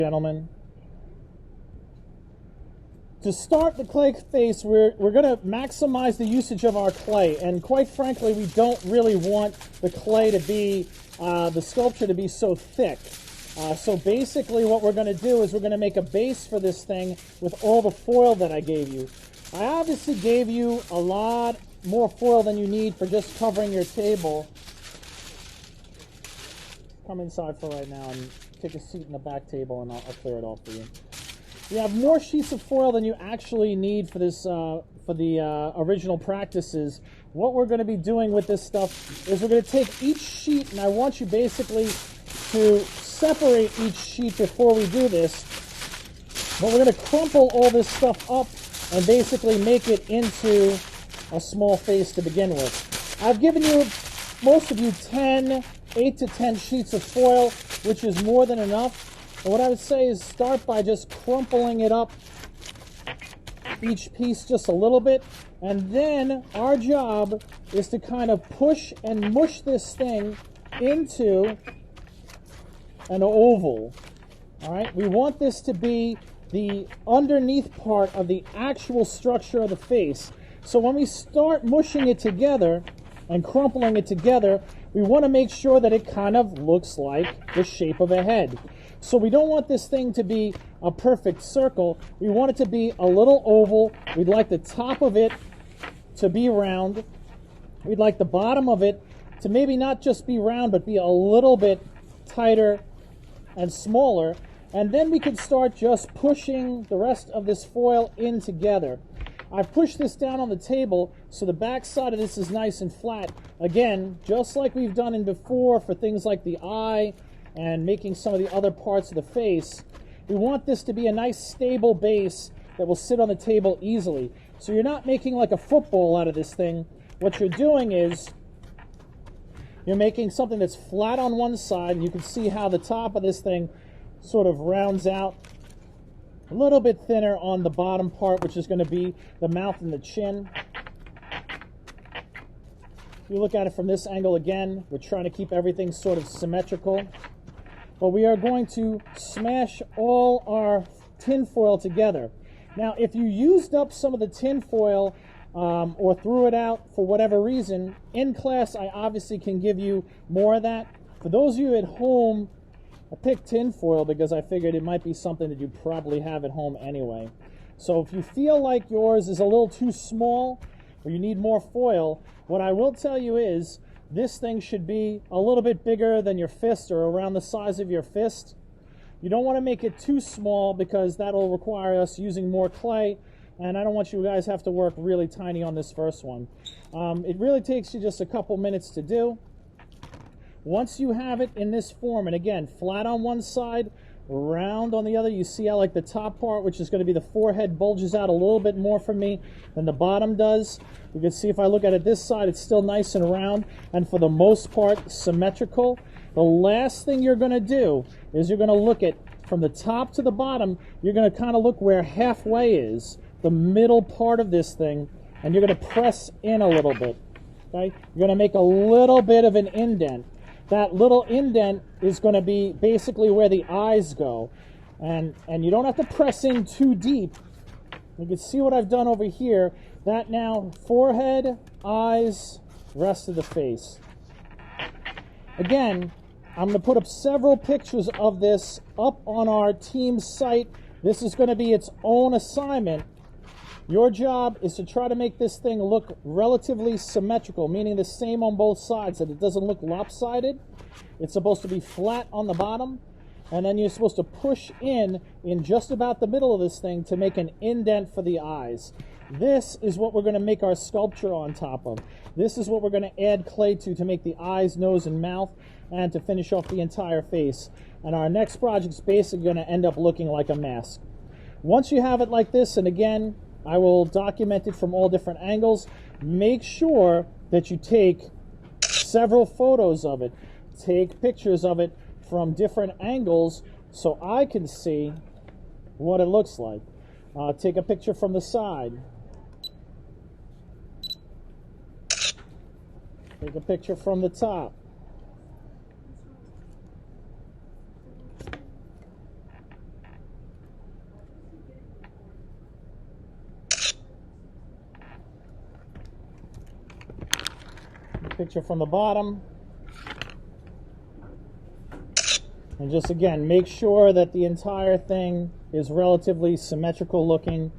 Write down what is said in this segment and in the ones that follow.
Gentlemen, to start the clay face, we're going to maximize the usage of our clay, and quite frankly, we don't really want the clay to be, the sculpture to be so thick. So basically what we're going to do is we're going to make a base for this thing with all the foil that I gave you. I obviously gave you a lot more foil than you need for just covering your table. Come inside for right now and take a seat in the back table, and I'll clear it off for you. You have more sheets of foil than you actually need for this, for the original practices. What we're going to be doing with this stuff is we're going to take each sheet, and I want you basically to separate each sheet before we do this. But we're going to crumple all this stuff up and basically make it into a small face to begin with. I've given you, most of you, 8 to 10 sheets of foil, which is more than enough. And what I would say is start by just crumpling it up, each piece just a little bit, and then our job is to kind of push and mush this thing into an oval. All right, we want this to be the underneath part of the actual structure of the face. So when we start mushing it together and crumpling it together, we want to make sure that it kind of looks like the shape of a head. So we don't want this thing to be a perfect circle. We want it to be a little oval. We'd like the top of it to be round. We'd like the bottom of it to maybe not just be round, but be a little bit tighter and smaller. And then we can start just pushing the rest of this foil in together. I've pushed this down on the table so the back side of this is nice and flat. Again, just like we've done in before for things like the eye and making some of the other parts of the face, we want this to be a nice stable base that will sit on the table easily. So you're not making like a football out of this thing. What you're doing is you're making something that's flat on one side, and you can see how the top of this thing sort of rounds out a little bit thinner on the bottom part, which is going to be the mouth and the chin. If you look at it from this angle again, we're trying to keep everything sort of symmetrical. But we are going to smash all our tin foil together. Now, if you used up some of the tin foil or threw it out for whatever reason, in class I obviously can give you more of that. For those of you at home, I picked tin foil because I figured it might be something that you probably have at home anyway. So if you feel like yours is a little too small or you need more foil, what I will tell you is this thing should be a little bit bigger than your fist or around the size of your fist. You don't want to make it too small because that'll require us using more clay, and I don't want you guys to have to work really tiny on this first one. It really takes you just a couple minutes to do. Once you have it in this form, and again, flat on one side, round on the other, you see how like the top part, which is going to be the forehead, bulges out a little bit more from me than the bottom does. You can see if I look at it this side, it's still nice and round, and for the most part, symmetrical. The last thing you're going to do is you're going to look at, from the top to the bottom, you're going to kind of look where halfway is, the middle part of this thing, and you're going to press in a little bit. Okay? You're going to make a little bit of an indent. That little indent is going to be basically where the eyes go. And you don't have to press in too deep. You can see what I've done over here. That now, forehead, eyes, rest of the face. Again, I'm going to put up several pictures of this up on our team's site. This is going to be its own assignment. Your job is to try to make this thing look relatively symmetrical, meaning the same on both sides, that it doesn't look lopsided. It's supposed to be flat on the bottom, and then you're supposed to push in just about the middle of this thing to make an indent for the eyes. This is what we're going to make our sculpture on top of. This is what we're going to add clay to make the eyes, nose, and mouth, and to finish off the entire face. And our next project's basically going to end up looking like a mask. Once you have it like this, and again, I will document it from all different angles. Make sure that you take several photos of it. Take pictures of it from different angles so I can see what it looks like. Take a picture from the side. Take a picture from the top. picture from the bottom. And just again, make sure that the entire thing is relatively symmetrical looking.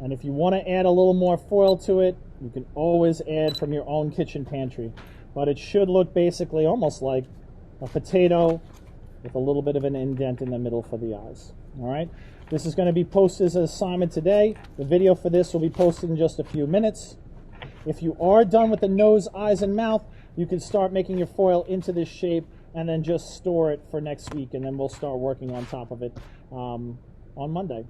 And if you want to add a little more foil to it, you can always add from your own kitchen pantry. But it should look basically almost like a potato with a little bit of an indent in the middle for the eyes. All right. This is going to be posted as an assignment today. The video for this will be posted in just a few minutes. If you are done with the nose, eyes, and mouth, you can start making your foil into this shape and then just store it for next week, and then we'll start working on top of it on Monday.